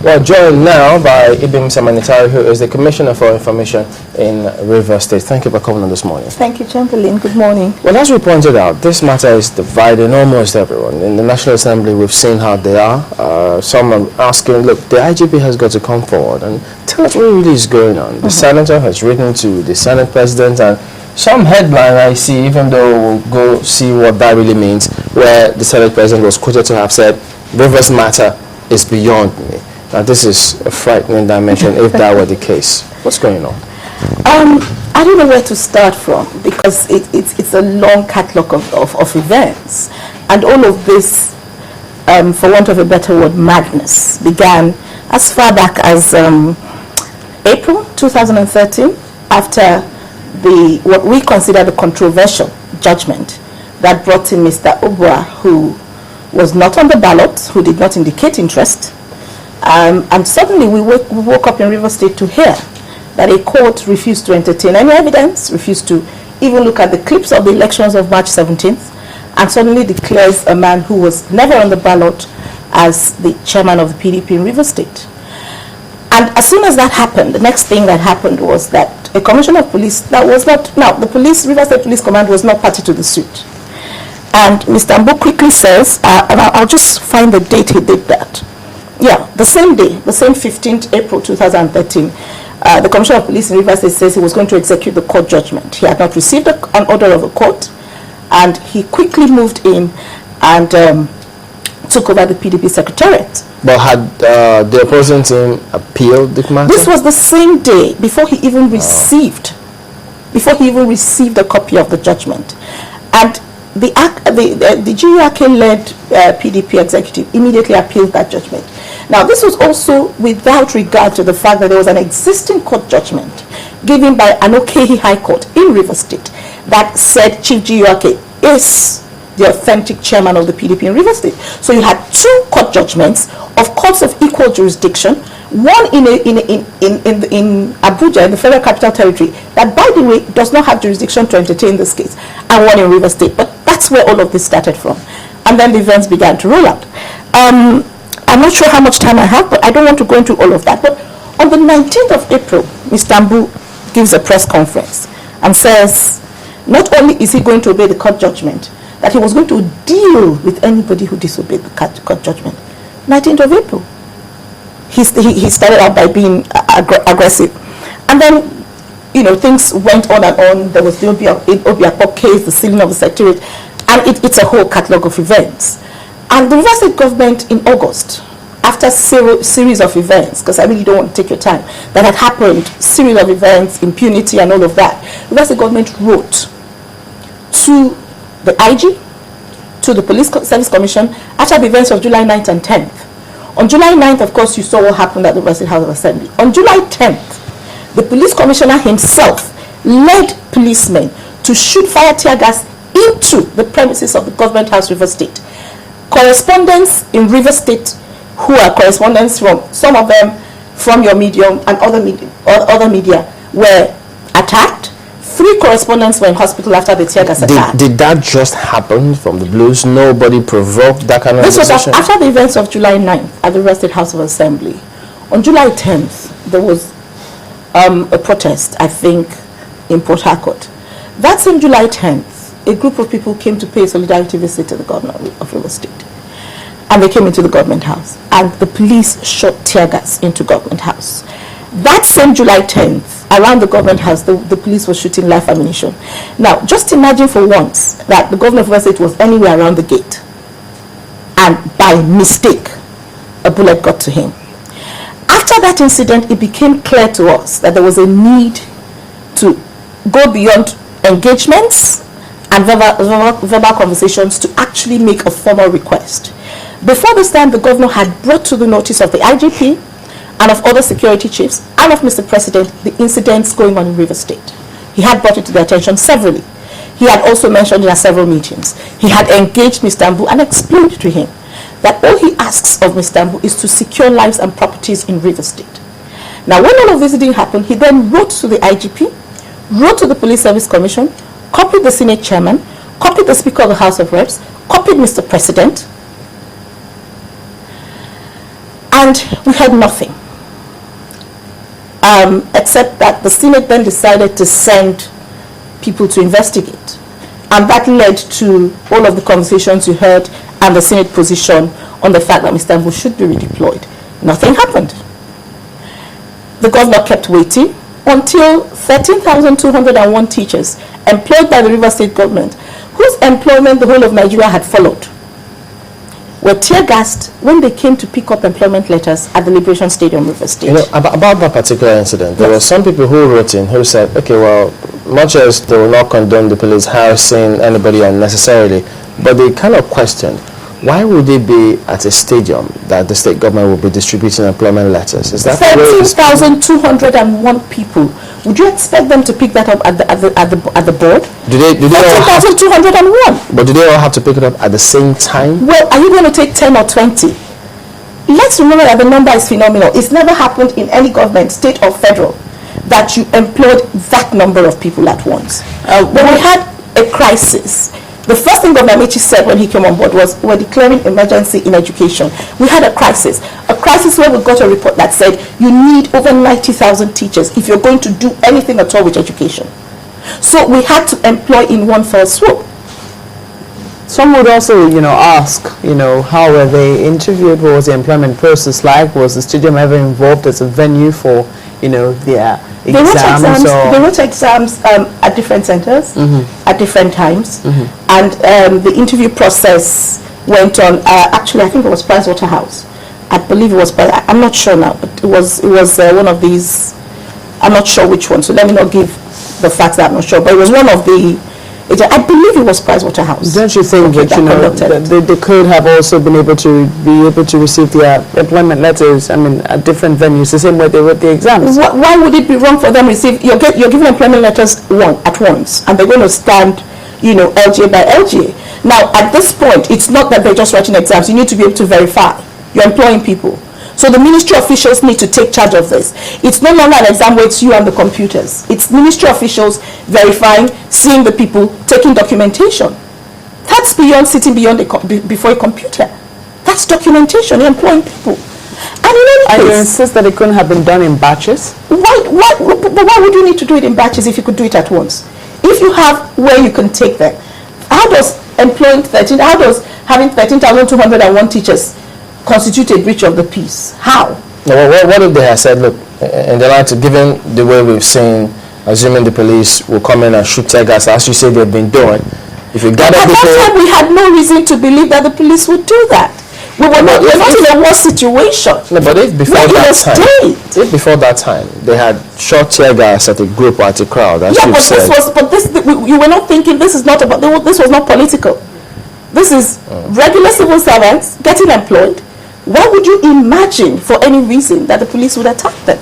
Well, joined now by Ibim Seminitari, who is the Commissioner for Information in Rivers State. Thank you for coming on this morning. Thank you, Chamberlain. Good morning. Well, as we pointed out, this matter is dividing almost everyone. In the National Assembly, we've seen how they are. Some are asking, look, the IGP has got to come forward and tell us what really is going on. The senator has written to the Senate President, and some headline I see, even though we'll go see what that really means, where the Senate President was quoted to have said, Rivers matter is beyond me. Now, this is a frightening dimension if that were the case. What's going on? I don't know where to start from, because it's a long catalogue of events. And all of this, for want of a better word, madness, began as far back as April 2013, after what we consider the controversial judgment that brought in Mr. Obua, who was not on the ballot, who did not indicate interest. And suddenly we woke up in Rivers State to hear that a court refused to entertain any evidence, refused to even look at the clips of the elections of March 17th, and suddenly declares a man who was never on the ballot as the chairman of the PDP in Rivers State. And as soon as that happened, the next thing that happened was that a commissioner of police that was not, now the Rivers State Police Command was not party to the suit. And Mr. Mbu quickly says, and I'll just find the date he did that. Yeah, the same day, the same 15th April 2013, the Commissioner of Police in Rivers State says he was going to execute the court judgment. He had not received an order of the court, and he quickly moved in and took over the PDP secretariat. But had the opposing team appealed the matter? This was the same day before he even received, a copy of the judgment. And the GURK-led PDP executive immediately appealed that judgment. Now, this was also without regard to the fact that there was an existing court judgment given by an Okehi High Court in Rivers State that said Chief GURK is the authentic chairman of the PDP in Rivers State. So you had two court judgments of courts of equal jurisdiction, one in Abuja, in the Federal Capital Territory, that, by the way, does not have jurisdiction to entertain this case, and one in Rivers State. But that's where all of this started from. And then the events began to roll out. I'm not sure how much time I have, but I don't want to go into all of that. But on the 19th of April, Mr. Mbu gives a press conference and says not only is he going to obey the court judgment, that he was going to deal with anybody who disobeyed the court judgment. 19th of April. He started out by being aggressive. And then, things went on and on. There was the Obiakpok case, the sealing of the secretariat, and it's a whole catalogue of events. And the Rivers State government in August, after series of events, because I really don't want to take your time, that had happened, series of events, impunity and all of that, the Rivers State government wrote to the IG, to the Police Service Commission, after the events of July 9th and 10th. On July 9th, of course, you saw what happened at the Rivers State House of Assembly. On July 10th, the police commissioner himself led policemen to shoot fire tear gas into the premises of the government house, Rivers State. Correspondents in Rivers State, who are correspondents from, some of them from your medium and other media, were attacked. 3 correspondents were in hospital after the tear gas attack. Did that just happen from the blues? Nobody provoked that kind of This decision? was after the events of July 9th at the Rivers State House of Assembly. On July 10th, there was a protest, I think, in Port Harcourt. That same July 10th, a group of people came to pay a solidarity visit to the governor of Rivers State. And they came into the government house. And the police shot tear gas into government house. That same July 10th, around the government house, the police were shooting live ammunition. Now, just imagine for once that the governor of Rivers State was anywhere around the gate. And by mistake, a bullet got to him. After that incident, it became clear to us that there was a need to go beyond engagements and verbal conversations to actually make a formal request. Before this time, the governor had brought to the notice of the IGP and of other security chiefs and of Mr. President the incidents going on in Rivers State. He had brought it to their attention severally. He had also mentioned in several meetings. He had engaged Mr. Mbu and explained to him that all he asks of Mr. Mbu is to secure lives and properties in Rivers State. Now, when all of this didn't happen, he then wrote to the IGP, wrote to the Police Service Commission, copied the Senate Chairman, copied the Speaker of the House of Reps, copied Mr. President, And we had nothing. Except that the Senate then decided to send people to investigate. And that led to all of the conversations you heard and the Senate position on the fact that Mr. Mbu should be redeployed. Nothing happened. The governor kept waiting until 13,201 teachers employed by the River State government, whose employment the whole of Nigeria had followed, were tear-gassed when they came to pick up employment letters at the Liberation Stadium, River State. You know, about that particular incident, there were some people who wrote in who said, okay, well, much as they will not condone the police harassing anybody unnecessarily, but they kind of questioned, why would they be at a stadium that the state government will be distributing employment letters? Is that 13,201 people. Would you expect them to pick that up at the board? Do they 13,201. But do they all have to pick it up at the same time? Well, are you going to take 10 or 20? Let's remember that the number is phenomenal. It's never happened in any government, state or federal, that you employed that number of people at once. When we had a crisis, the first thing Governor Amechi said when he came on board was, we're declaring emergency in education. We had a crisis where we got a report that said you need over 90,000 teachers if you're going to do anything at all with education. So we had to employ in one fell swoop. Some would also, ask, how were they interviewed? What was the employment process like? Was the stadium ever involved as a venue for, their exams? They wrote exams at different centers, at different times, and the interview process went on. Actually, I think it was Pricewaterhouse. I believe it was. I'm not sure now, but it was one of these. I'm not sure which one. So let me not give the facts that I'm not sure. But it was one of the. I believe it was Pricewaterhouse. Don't you think that they could have also been able to receive their employment letters? At different venues, the same way they wrote the exams. Why would it be wrong for them to receive? You're giving employment letters at once, and they're going to stand, LGA by LGA. Now, at this point, it's not that they're just writing exams. You need to be able to verify. You're employing people. So the ministry officials need to take charge of this. It's no longer an exam where it's you and the computers. It's ministry officials verifying, seeing the people, taking documentation. That's beyond sitting before a computer. That's documentation, you're employing people. And you insist that it couldn't have been done in batches? Why would you need to do it in batches if you could do it at once? If you have where you can take them, how does having 13,201 teachers constitute a breach of the peace? How? What if they had said, look, in the light of given the way we've seen, assuming the police will come in and shoot tear gas, as you say they've been doing, if you gather at that time we had no reason to believe that the police would do that. We were not in a worse situation. No, but if before that time they had shot tear gas at a group or at a crowd, as you said. You were not thinking this is not about, this was not political. This is regular civil servants getting employed. Why would you imagine for any reason that the police would attack them?